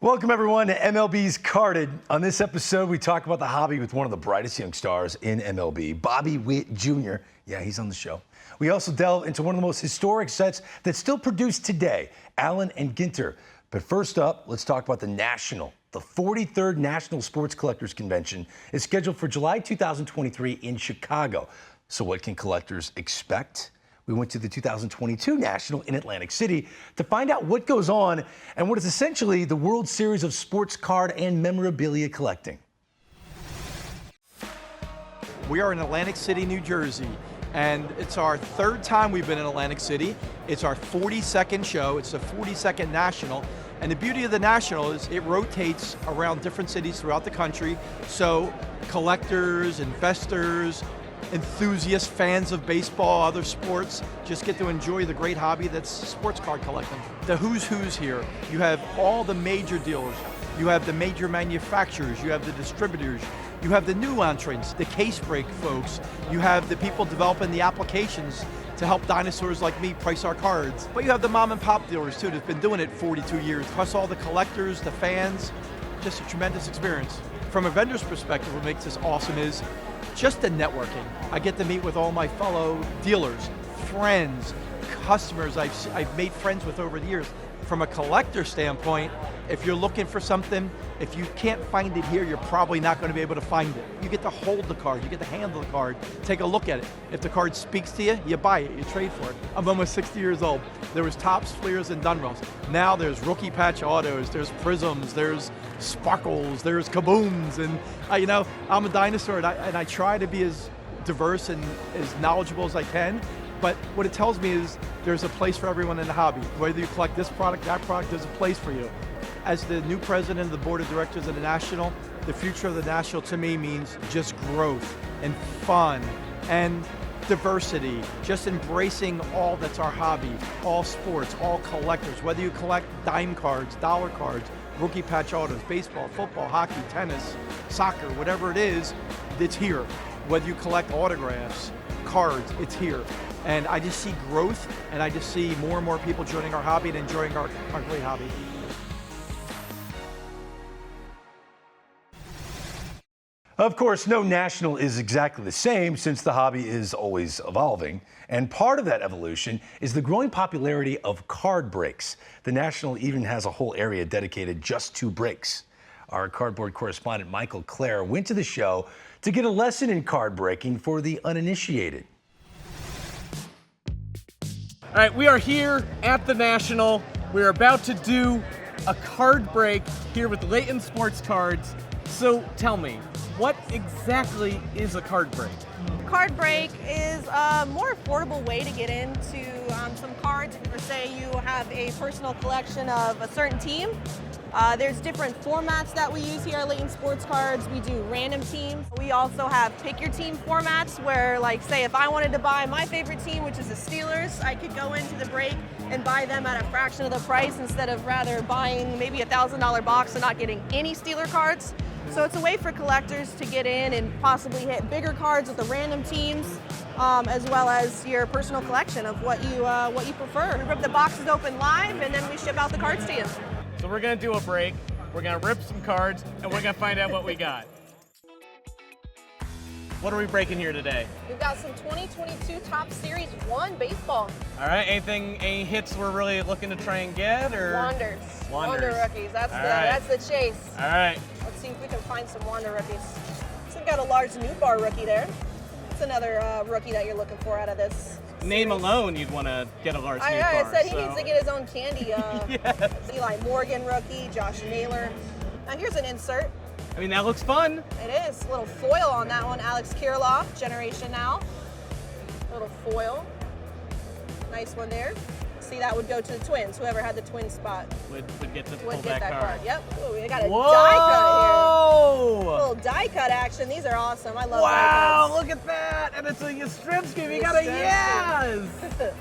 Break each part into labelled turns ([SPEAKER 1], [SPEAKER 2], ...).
[SPEAKER 1] Welcome, everyone, to MLB's Carded. On this episode, we talk about the hobby with one of the brightest young stars in MLB, Bobby Witt Jr. Yeah, he's on the show. We also delve into one of the most historic sets that still produce today, Allen and Ginter. But first up, let's talk about the National. The 43rd National Sports Collectors Convention is scheduled for July 2023 in Chicago. So what can collectors expect? We went to the 2022 National in Atlantic City to find out what goes on and what is essentially the World Series of sports card and memorabilia collecting.
[SPEAKER 2] We are in Atlantic City, New Jersey, and it's our third time we've been in Atlantic City. It's our 42nd show. It's the 42nd National. And the beauty of the National is it rotates around different cities throughout the country. So collectors, investors, enthusiasts, fans of baseball, other sports, just get to enjoy the great hobby that's sports card collecting. The who's here. You have all the major dealers. You have the major manufacturers. You have the distributors. You have the new entrants, the case break folks. You have the people developing the applications to help dinosaurs like me price our cards. But you have the mom and pop dealers too that've been doing it 42 years, plus all the collectors, the fans, just a tremendous experience. From a vendor's perspective, what makes this awesome is just the networking. I get to meet with all my fellow dealers, friends, customers I've made friends with over the years. From a collector standpoint, if you're looking for something, if you can't find it here, you're probably not going to be able to find it. You get to hold the card, you get to handle the card, take a look at it. If the card speaks to you, you buy it, you trade for it. I'm almost 60 years old. There was Topps, Fleers, and Dunrells. Now there's rookie patch autos, there's prisms, there's sparkles, there's kabooms, and I'm a dinosaur, and I try to be as diverse and as knowledgeable as I can. But what it tells me is there's a place for everyone in the hobby. Whether you collect this product, that product, there's a place for you. As the new president of the board of directors of the National, the future of the National to me means just growth and fun and diversity, just embracing all that's our hobby, all sports, all collectors, whether you collect dime cards, dollar cards, rookie patch autos, baseball, football, hockey, tennis, soccer, whatever it is, it's here. Whether you collect autographs, cards, it's here. And I just see growth, and I just see more and more people joining our hobby and enjoying our great hobby.
[SPEAKER 1] Of course, no National is exactly the same since the hobby is always evolving. And part of that evolution is the growing popularity of card breaks. The National even has a whole area dedicated just to breaks. Our cardboard correspondent Michael Clare went to the show to get a lesson in card breaking for the uninitiated.
[SPEAKER 3] All right, we are here at the National. We're about to do a card break here with Layton Sports Cards. So tell me, what exactly is a card break?
[SPEAKER 4] Card break is a more affordable way to get into some cards. Or say you have a personal collection of a certain team. There's different formats that we use here at Layton Sports Cards. We do random teams. We also have pick your team formats where, like, say if I wanted to buy my favorite team, which is the Steelers, I could go into the break and buy them at a fraction of the price instead of rather buying maybe a $1,000 box and not getting any Steeler cards. So it's a way for collectors to get in and possibly hit bigger cards with the random teams, as well as your personal collection of what you prefer. We rip the boxes open live, and then we ship out the cards to you.
[SPEAKER 3] So we're gonna do a break, we're gonna rip some cards, and we're gonna find out what we got. What are we breaking here today?
[SPEAKER 4] We've got some 2022 Topps Series 1 baseball.
[SPEAKER 3] All right, any hits we're really looking to try and get, or?
[SPEAKER 4] Wonders. Wonder rookies, that's the chase.
[SPEAKER 3] All right.
[SPEAKER 4] Let's see if we can find some Wonder rookies. So we've got a large new bar rookie there. That's another rookie that you're looking for out of this
[SPEAKER 3] Name
[SPEAKER 4] series.
[SPEAKER 3] Alone, you'd want to get a large new
[SPEAKER 4] I
[SPEAKER 3] bar.
[SPEAKER 4] said he needs to get his own candy.
[SPEAKER 3] Yes.
[SPEAKER 4] Eli Morgan rookie, Josh Naylor. Now here's an insert.
[SPEAKER 3] I mean, that looks fun.
[SPEAKER 4] It is. A little foil on that one. Alex Kirilloff, Generation Now. Little foil. Nice one there. See, that would go to the Twins. Whoever had the Twins spot
[SPEAKER 3] Would get to pull
[SPEAKER 4] would get that
[SPEAKER 3] card.
[SPEAKER 4] Yep. Ooh, we got a
[SPEAKER 3] Whoa!
[SPEAKER 4] die cut here. A little die cut action. These are awesome. I love
[SPEAKER 3] Wow,
[SPEAKER 4] die
[SPEAKER 3] look at that. And it's a Yastrzemski. We
[SPEAKER 4] Yastrzemski.
[SPEAKER 3] got a yes.
[SPEAKER 4] cuts.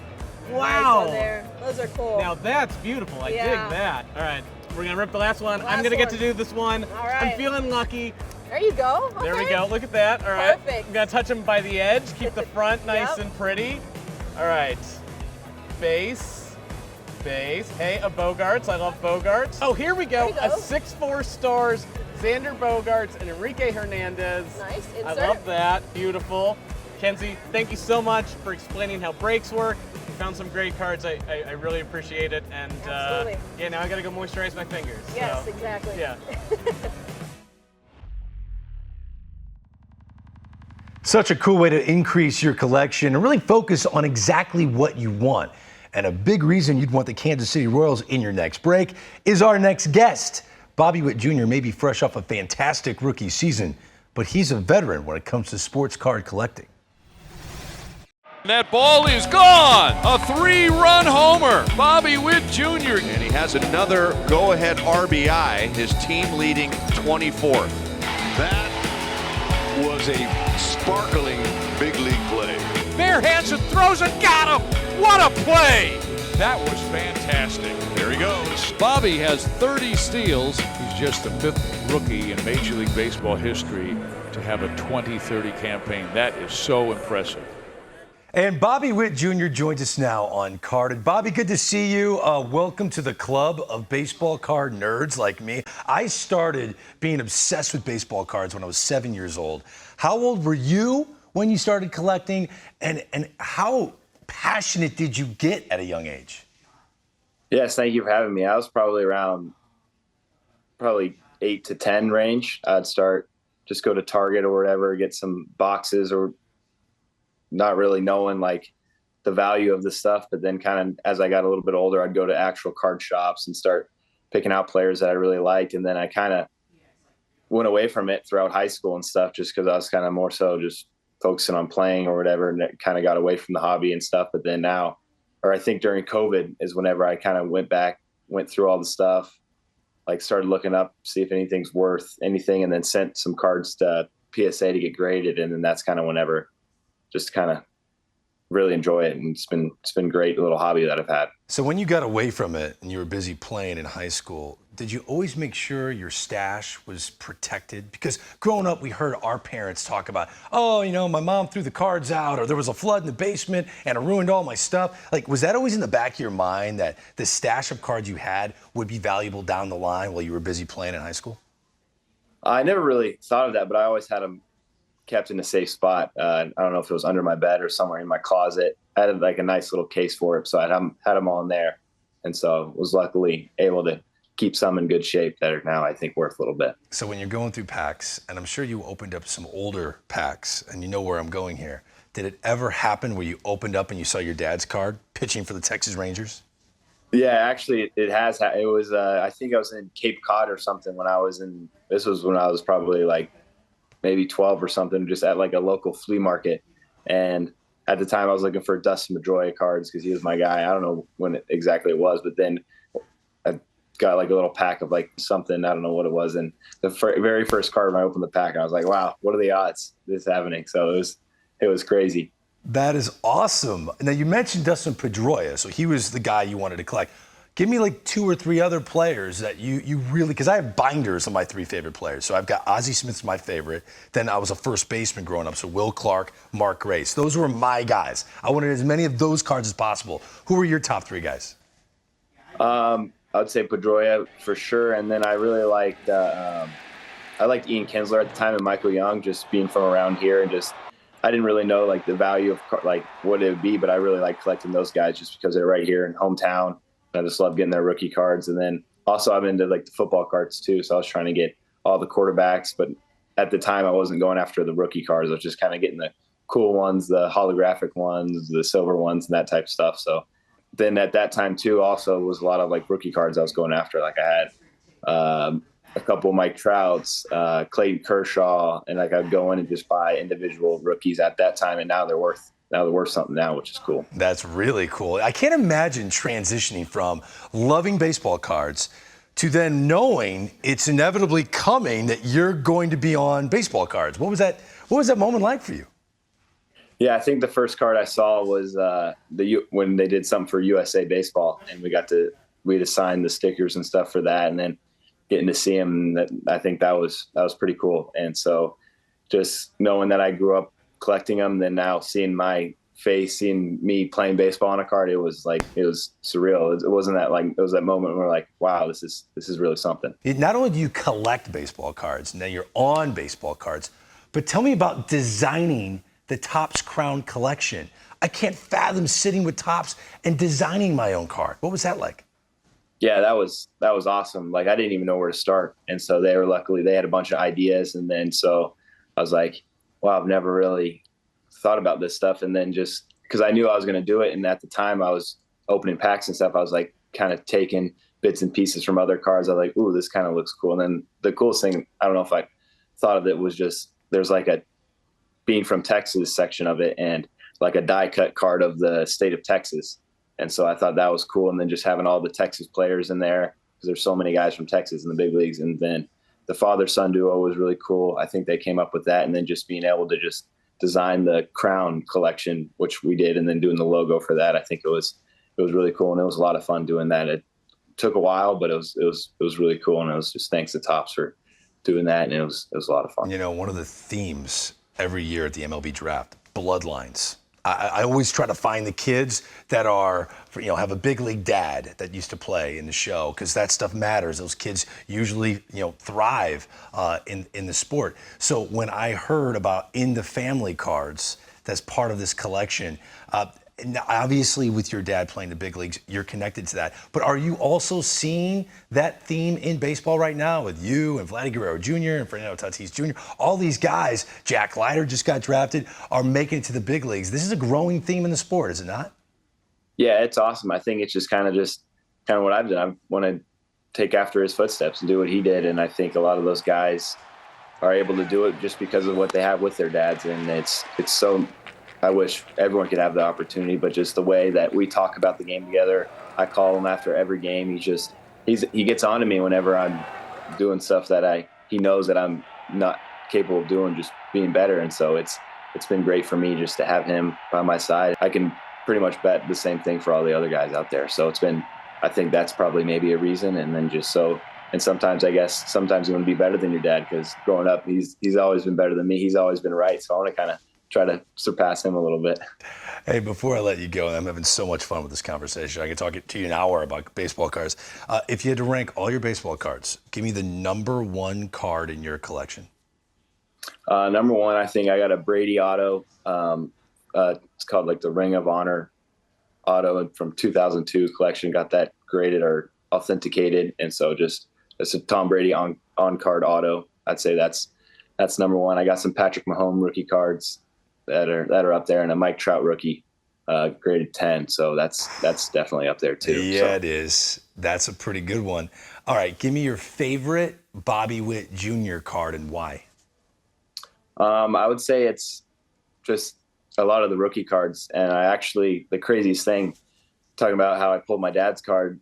[SPEAKER 3] Wow.
[SPEAKER 4] Nice one there. Those are cool.
[SPEAKER 3] Now that's beautiful. I
[SPEAKER 4] Yeah.
[SPEAKER 3] dig that. All right, we're going to rip the last one. I'm
[SPEAKER 4] Last
[SPEAKER 3] going to get to
[SPEAKER 4] one.
[SPEAKER 3] do this one.
[SPEAKER 4] All right.
[SPEAKER 3] I'm feeling lucky.
[SPEAKER 4] There you go. Okay.
[SPEAKER 3] There we go. Look at that. All right.
[SPEAKER 4] Perfect.
[SPEAKER 3] I'm going to touch them by the edge. Keep the front nice
[SPEAKER 4] Yep.
[SPEAKER 3] and pretty. All right. Base. base. Hey, a Bogarts. I love Bogarts. Oh, here we go.
[SPEAKER 4] There you go.
[SPEAKER 3] A 6'4" Stars, Xander Bogarts and Enrique Hernandez.
[SPEAKER 4] Nice.
[SPEAKER 3] I
[SPEAKER 4] Insert.
[SPEAKER 3] love that. Beautiful. Kenzie, thank you so much for explaining how breaks work. You found some great cards. I really appreciate it. And
[SPEAKER 4] Absolutely.
[SPEAKER 3] yeah, now I got to go moisturize my fingers.
[SPEAKER 4] Yes,
[SPEAKER 3] so,
[SPEAKER 4] exactly.
[SPEAKER 3] Yeah.
[SPEAKER 1] Such a cool way to increase your collection and really focus on exactly what you want. And a big reason you'd want the Kansas City Royals in your next break is our next guest. Bobby Witt Jr. may be fresh off a fantastic rookie season, but he's a veteran when it comes to sports card collecting.
[SPEAKER 5] That ball is gone. A 3-run homer. Bobby Witt Jr.
[SPEAKER 6] And he has another go-ahead RBI, his team leading 24th.
[SPEAKER 5] That was a sparkling big league play.
[SPEAKER 6] Bare hands and throws and got him. What a play!
[SPEAKER 5] That was fantastic. There he goes. Bobby has 30 steals. He's just the 5th rookie in Major League Baseball history to have a 20-30 campaign. That is so impressive.
[SPEAKER 1] And Bobby Witt Jr. joins us now on Carded. Bobby, good to see you. Welcome to the club of baseball card nerds like me. I started being obsessed with baseball cards when I was 7 years old. How old were you when you started collecting, and how passionate did you get at a young age?
[SPEAKER 7] Yes, thank you for having me. I was probably around 8 to 10 range. I'd start, just go to Target or whatever, get some boxes, or not really knowing like the value of the stuff. But then kind of as I got a little bit older, I'd go to actual card shops and start picking out players that I really liked. And then I kind of went away from it throughout high school and stuff, just because I was kind of more so just focusing on playing or whatever, and it kind of got away from the hobby and stuff. But then now, or I think during COVID is whenever I kind of went through all the stuff, like started looking up, see if anything's worth anything, and then sent some cards to PSA to get graded. And then that's kind of whenever just kind of really enjoy it. And it's been great little hobby that I've had.
[SPEAKER 1] So when you got away from it and you were busy playing in high school, did you always make sure your stash was protected? Because growing up, we heard our parents talk about, oh, you know, my mom threw the cards out, or there was a flood in the basement and it ruined all my stuff. Like, was that always in the back of your mind that the stash of cards you had would be valuable down the line while you were busy playing in high school?
[SPEAKER 7] I never really thought of that, but I always had them kept in a safe spot. I don't know if it was under my bed or somewhere in my closet. I had like a nice little case for it, so I had them all in there, and so was luckily able to keep some in good shape that are now I think worth a little bit.
[SPEAKER 1] So when you're going through packs, and I'm sure you opened up some older packs, and you know where I'm going here, did it ever happen where you opened up and you saw your dad's card pitching for the Texas Rangers?
[SPEAKER 7] Yeah, actually, it has. It was I think I was in Cape Cod or something when I was in. This was when I was probably like maybe 12 or something, just at like a local flea market. And at the time I was looking for Dustin Pedroia cards because he was my guy. I don't know when exactly it was, but then I got like a little pack of like something, I don't know what it was. And the very first card when I opened the pack, I was like, wow, what are the odds this happening? So it was crazy.
[SPEAKER 1] That is awesome. Now you mentioned Dustin Pedroia, so he was the guy you wanted to collect. Give me like 2 or 3 other players that you really, because I have binders of my 3 favorite players. So I've got Ozzie Smith's my favorite. Then I was a first baseman growing up, so Will Clark, Mark Grace. Those were my guys. I wanted as many of those cards as possible. Who were your top 3 guys?
[SPEAKER 7] I would say Pedroia for sure, and then I really liked I liked Ian Kinsler at the time and Michael Young, just being from around here, and just I didn't really know like the value of like what it would be, but I really like collecting those guys just because they're right here in hometown. I just love getting their rookie cards. And then also I'm into like the football cards too. So I was trying to get all the quarterbacks, but at the time I wasn't going after the rookie cards. I was just kind of getting the cool ones, the holographic ones, the silver ones, and that type of stuff. So then at that time too, also was a lot of like rookie cards I was going after. Like I had a couple of Mike Trouts, Clayton Kershaw, and like I'd go in and just buy individual rookies at that time. And now they're worth something now, which is cool.
[SPEAKER 1] That's really cool. I can't imagine transitioning from loving baseball cards to then knowing it's inevitably coming that you're going to be on baseball cards. What was that moment like for you?
[SPEAKER 7] Yeah, I think the first card I saw was when they did something for USA Baseball, and we had to sign the stickers and stuff for that, and then getting to see them. I think that was pretty cool. And so just knowing that I grew up collecting them, then now seeing my face, seeing me playing baseball on a card, it was surreal. It wasn't that like, it was that moment where like, wow, this is really something.
[SPEAKER 1] Not only do you collect baseball cards, now you're on baseball cards, but tell me about designing the Topps Crown collection. I can't fathom sitting with Topps and designing my own card. What was that like?
[SPEAKER 7] Yeah, that was awesome. Like, I didn't even know where to start. And so they had a bunch of ideas. And then, so I was like, wow, I've never really thought about this stuff. And then just because I knew I was going to do it. And at the time I was opening packs and stuff, I was like kind of taking bits and pieces from other cards. I was like, ooh, this kind of looks cool. And then the coolest thing, I don't know if I thought of it, was just, there's like a being from Texas section of it and like a die cut card of the state of Texas. And so I thought that was cool. And then just having all the Texas players in there, because there's so many guys from Texas in the big leagues. And then the father-son duo was really cool. I think they came up with that. And then just being able to just design the Crown collection, which we did, and then doing the logo for that, I think it was really cool. And it was a lot of fun doing that. It took a while, but it was really cool. And it was just thanks to Topps for doing that. And it was a lot of fun.
[SPEAKER 1] You know, one of the themes every year at the MLB draft, bloodlines. I always try to find the kids that are, have a big league dad that used to play in the show, because that stuff matters. Those kids usually, thrive in the sport. So when I heard about in the family cards that's part of this collection, obviously with your dad playing the big leagues, you're connected to that. But are you also seeing that theme in baseball right now with you and Vladdy Guerrero Jr. and Fernando Tatis Jr.? All these guys, Jack Leiter just got drafted, are making it to the big leagues. This is a growing theme in the sport, is it not?
[SPEAKER 7] Yeah, it's awesome. I think it's just kind of what I've done. I want to take after his footsteps and do what he did. And I think a lot of those guys are able to do it just because of what they have with their dads. And it's so, I wish everyone could have the opportunity, but just the way that we talk about the game together. I call him after every game. He gets on to me whenever I'm doing stuff that he knows that I'm not capable of doing, just being better. And so it's been great for me just to have him by my side. I can pretty much bet the same thing for all the other guys out there. So I think that's probably maybe a reason. And then and sometimes you want to be better than your dad, because growing up, he's always been better than me. He's always been right. So I want to kind of try to surpass him a little bit.
[SPEAKER 1] Hey, before I let you go, I'm having so much fun with this conversation. I could talk to you an hour about baseball cards. If you had to rank all your baseball cards, give me the number one card in your collection.
[SPEAKER 7] Number one, I think I got a Brady auto. It's called like the Ring of Honor auto from 2002 collection. Got that graded or authenticated. And so it's a Tom Brady on card auto. I'd say that's number one. I got some Patrick Mahomes rookie cards that are up there, and a Mike Trout rookie graded 10. So that's definitely up there too.
[SPEAKER 1] Yeah, it is. That's a pretty good one. All right, give me your favorite Bobby Witt Jr. card and why.
[SPEAKER 7] I would say it's just a lot of the rookie cards. And the craziest thing, talking about how I pulled my dad's card,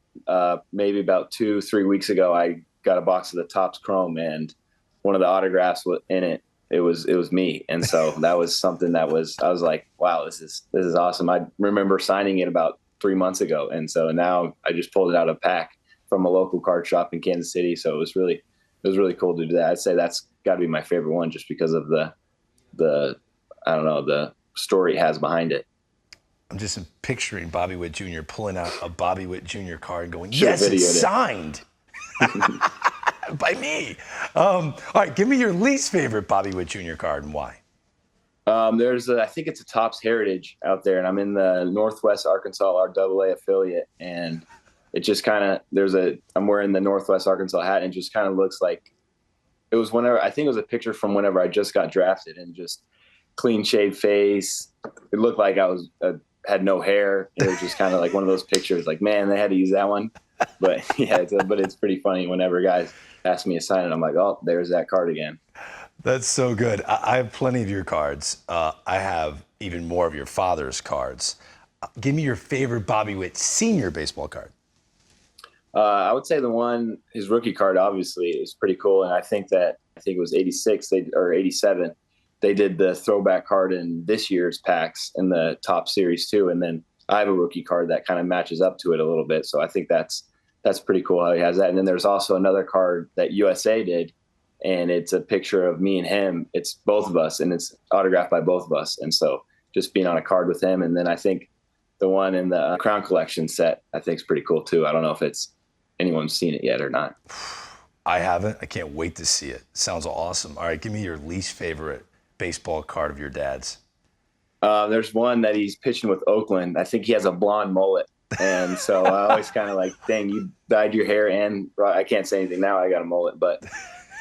[SPEAKER 7] maybe about 2-3 weeks ago, I got a box of the Topps Chrome, and one of the autographs in it, it was me. And so that was something I was like, wow, this is awesome. I remember signing it about 3 months ago. And so now I just pulled it out of a pack from a local card shop in Kansas City. So it was really cool to do that. I'd say that's got to be my favorite one, just because of the story it has behind it.
[SPEAKER 1] I'm just picturing Bobby Witt Jr. pulling out a Bobby Witt Jr. card and going, yes, it's signed by me. All right, give me your least favorite Bobby Witt Jr. card and why.
[SPEAKER 7] I think it's a Topps Heritage out there, and I'm in the Northwest Arkansas RAA affiliate, and it just kind of, I'm wearing the Northwest Arkansas hat, and it just kind of looks like it was I think it was a picture from whenever I just got drafted, and just clean shaved face. It looked like I had no hair. It was just kind of like one of those pictures, like, man, they had to use that one. But yeah, but it's pretty funny whenever guys ask me to sign it. I'm like, oh, there's that card again.
[SPEAKER 1] That's so good. I have plenty of your cards. I have even more of your father's cards. Give me your favorite Bobby Witt Sr. baseball card.
[SPEAKER 7] I would say his rookie card, obviously, is pretty cool. And I think it was 86 or 87. They did the throwback card in this year's packs in the top series too. And then I have a rookie card that kind of matches up to it a little bit. So I think that's pretty cool how he has that. And then there's also another card that USA did, and it's a picture of me and him. It's both of us, and it's autographed by both of us. And so just being on a card with him. And then I think the one in the Crown Collection set, I think is pretty cool too. I don't know if anyone's seen it yet or not.
[SPEAKER 1] I haven't. I can't wait to see it. Sounds awesome. All right, give me your least favorite baseball card of your dad's.
[SPEAKER 7] There's one that he's pitching with Oakland. I think he has a blonde mullet. And so I always kind of like, dang, you dyed your hair and I can't say anything now. I got a mullet, but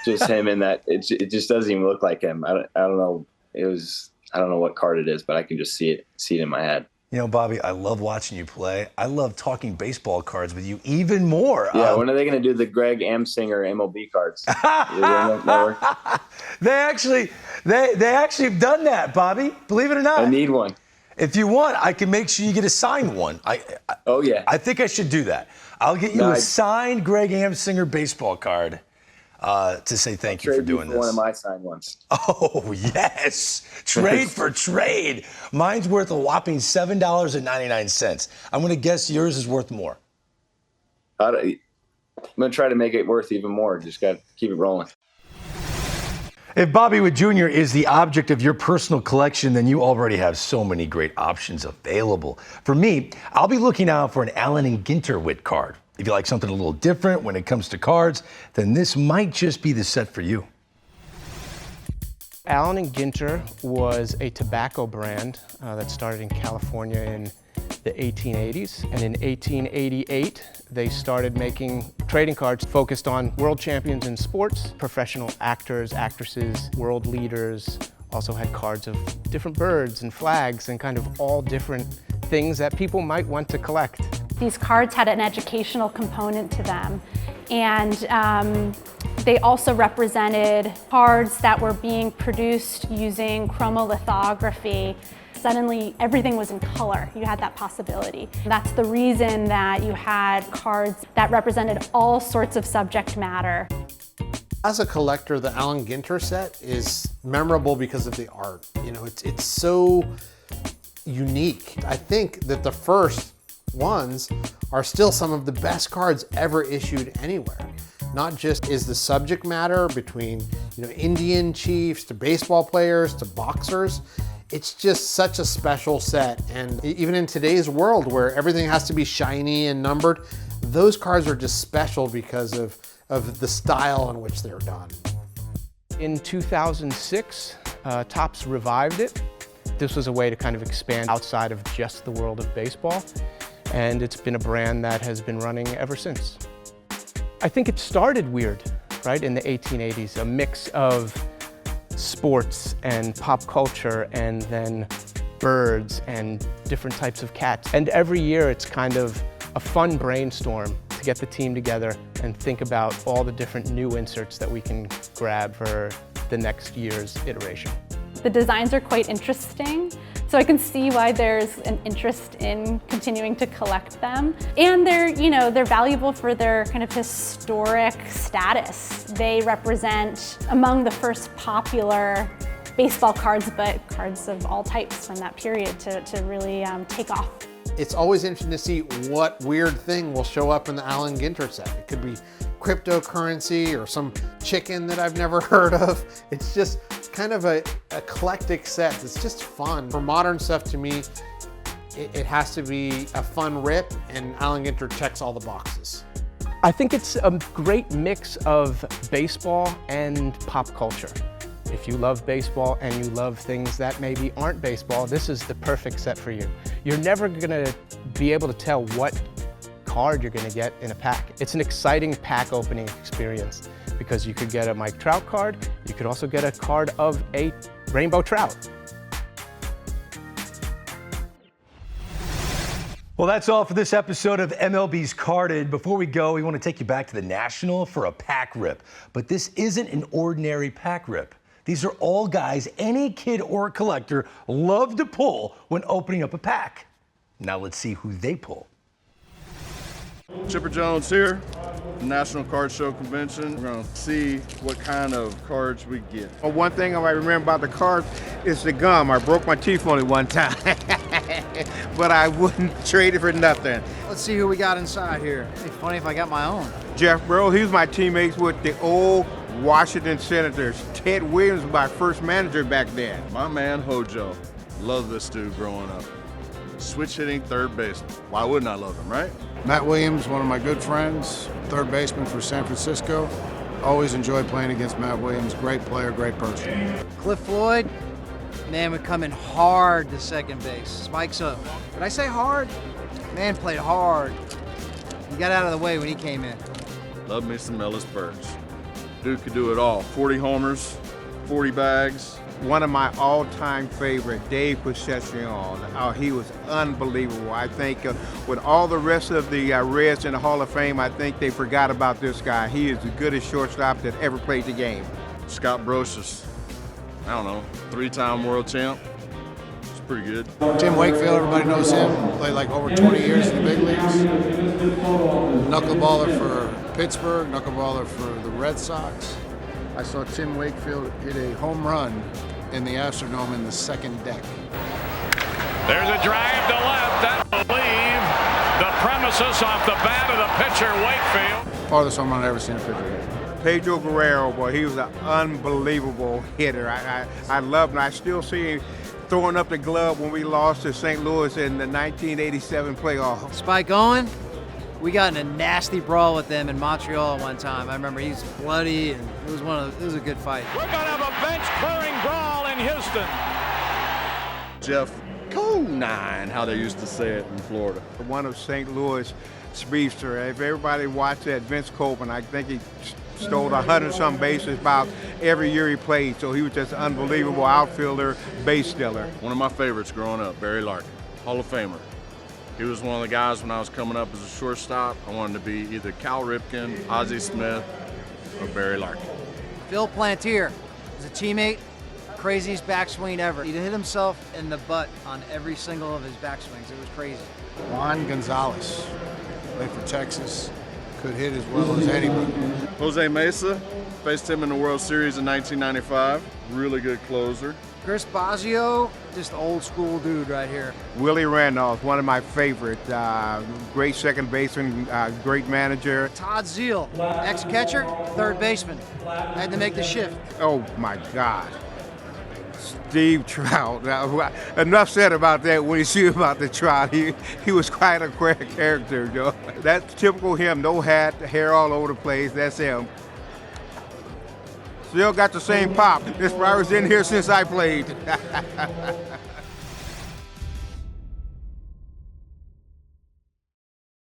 [SPEAKER 7] just him in that, it just doesn't even look like him. I don't know. I don't know what card it is, but I can just see it in my head.
[SPEAKER 1] You know, Bobby, I love watching you play. I love talking baseball cards with you even more.
[SPEAKER 7] Yeah, when are they going to do the Greg Amsinger MLB cards?
[SPEAKER 1] They actually have done that, Bobby. Believe it or not.
[SPEAKER 7] I need one.
[SPEAKER 1] If you want, I can make sure you get a signed one.
[SPEAKER 7] Oh, yeah.
[SPEAKER 1] I think I should do that. I'll get you a signed Greg Amsinger baseball card to say thank you for doing this.
[SPEAKER 7] One of my signed ones.
[SPEAKER 1] Oh, yes. Trade for trade. Mine's worth a whopping $7.99. I'm going to guess yours is worth more.
[SPEAKER 7] I'm going to try to make it worth even more. Just got to keep it rolling.
[SPEAKER 1] If Bobby Witt Jr. is the object of your personal collection, then you already have so many great options available. For me, I'll be looking out for an Allen and Ginter Witt card. If you like something a little different when it comes to cards, then this might just be the set for you.
[SPEAKER 8] Allen and Ginter was a tobacco brand that started in California in the 1880s. And in 1888, they started making trading cards focused on world champions in sports, professional actors, actresses, world leaders, also had cards of different birds and flags and kind of all different things that people might want to collect.
[SPEAKER 9] These cards had an educational component to them, and they also represented cards that were being produced using chromolithography. Suddenly, everything was in color. You had that possibility. That's the reason that you had cards that represented all sorts of subject matter.
[SPEAKER 10] As a collector, the Allen Ginter set is memorable because of the art. You know, it's so unique. I think that the first ones are still some of the best cards ever issued anywhere. Not just is the subject matter between, you know, Indian chiefs to baseball players to boxers. It's just such a special set. And even in today's world where everything has to be shiny and numbered, those cards are just special because of the style in which they're done.
[SPEAKER 8] In 2006, Topps revived it. This was a way to kind of expand outside of just the world of baseball. And it's been a brand that has been running ever since. I think it started weird, right, in the 1880s, a mix of sports and pop culture and then birds and different types of cats. And every year it's kind of a fun brainstorm to get the team together and think about all the different new inserts that we can grab for the next year's iteration.
[SPEAKER 9] The designs are quite interesting, so I can see why there's an interest in continuing to collect them. And they're valuable for their kind of historic status. They represent among the first popular baseball cards, but cards of all types from that period to really take off.
[SPEAKER 10] It's always interesting to see what weird thing will show up in the Allen Ginter set. It could be cryptocurrency or some chicken that I've never heard of. It's just kind of a eclectic set. It's just fun. For modern stuff, to me, it has to be a fun rip, and Allen Ginter checks all the boxes.
[SPEAKER 8] I think it's a great mix of baseball and pop culture. If you love baseball and you love things that maybe aren't baseball, this is the perfect set for you. You're never gonna be able to tell what card you're gonna get in a pack. It's an exciting pack opening experience because you could get a Mike Trout card, you could also get a card of a Rainbow Trout.
[SPEAKER 1] Well, that's all for this episode of MLB's Carded. Before we go, we want to take you back to the National for a pack rip. But this isn't an ordinary pack rip. These are all guys any kid or collector love to pull when opening up a pack. Now let's see who they pull.
[SPEAKER 11] Chipper Jones here, National Card Show Convention. We're gonna see what kind of cards we get.
[SPEAKER 12] Well, one thing I might remember about the cards is the gum. I broke my teeth on it one time, but I wouldn't trade it for nothing.
[SPEAKER 13] Let's see who we got inside here. It'd be funny if I got my own.
[SPEAKER 12] Jeff Burrow, he was my teammates with the old Washington Senators. Ted Williams was my first manager back then.
[SPEAKER 11] My man Hojo. Love this dude growing up. Switch hitting third baseman. Why wouldn't I love him, right?
[SPEAKER 14] Matt Williams, one of my good friends, third baseman for San Francisco. Always enjoyed playing against Matt Williams. Great player, great person.
[SPEAKER 13] Cliff Floyd, man would come in hard to second base. Spikes up. Did I say hard? Man played hard. He got out of the way when he came in.
[SPEAKER 11] Love me some Ellis Burks. Dude could do it all. 40 homers, 40 bags.
[SPEAKER 12] One of my all-time favorite, Dave Concepcion. Oh, he was unbelievable. I think with all the rest of the Reds in the Hall of Fame, I think they forgot about this guy. He is the goodest shortstop that ever played the game.
[SPEAKER 11] Scott Brosius, I don't know, 3-time world champ. It's pretty good.
[SPEAKER 14] Tim Wakefield, everybody knows him. Played like over 20 years in the big leagues. Knuckleballer for Pittsburgh, knuckleballer for the Red Sox. I saw Tim Wakefield hit a home run in the Astrodome in the second deck.
[SPEAKER 5] There's a drive to left. That'll leave the premises off the bat of the pitcher, Wakefield.
[SPEAKER 14] Farthest home run I've ever seen a pitcher hit.
[SPEAKER 12] Pedro Guerrero, boy, he was an unbelievable hitter. I loved him. I still see him throwing up the glove when we lost to St. Louis in the 1987 playoff.
[SPEAKER 13] Spike Owen, we got in a nasty brawl with them in Montreal one time. I remember he was bloody, and it was a good fight.
[SPEAKER 5] We're gonna have a bench clearing brawl in Houston.
[SPEAKER 11] Jeff Conine, how they used to say it in Florida.
[SPEAKER 12] One of St. Louis' speedster. If everybody watched that, Vince Copeland, I think he stole 100-some bases about every year he played. So he was just an unbelievable outfielder, base stealer.
[SPEAKER 11] One of my favorites growing up, Barry Larkin, Hall of Famer. He was one of the guys when I was coming up as a shortstop. I wanted to be either Cal Ripken, Ozzie Smith, or Barry Larkin.
[SPEAKER 13] Phil Plantier was a teammate, craziest backswing ever. He hit himself in the butt on every single of his backswings. It was crazy.
[SPEAKER 14] Juan Gonzalez, played for Texas, could hit as well as anybody.
[SPEAKER 11] Jose Mesa, faced him in the World Series in 1995. Really good closer.
[SPEAKER 13] Chris Bosio, just old school dude right here.
[SPEAKER 12] Willie Randolph, one of my favorite. Great second baseman, great manager.
[SPEAKER 13] Todd Zeal, ex-catcher, third baseman. Had to make the shift.
[SPEAKER 12] Oh my God. Steve Trout. Now, enough said about that. When you see about the Trout, he was quite a character, Joe. That's typical him. No hat, hair all over the place. That's him. Still got the same pop. This was in here since I played.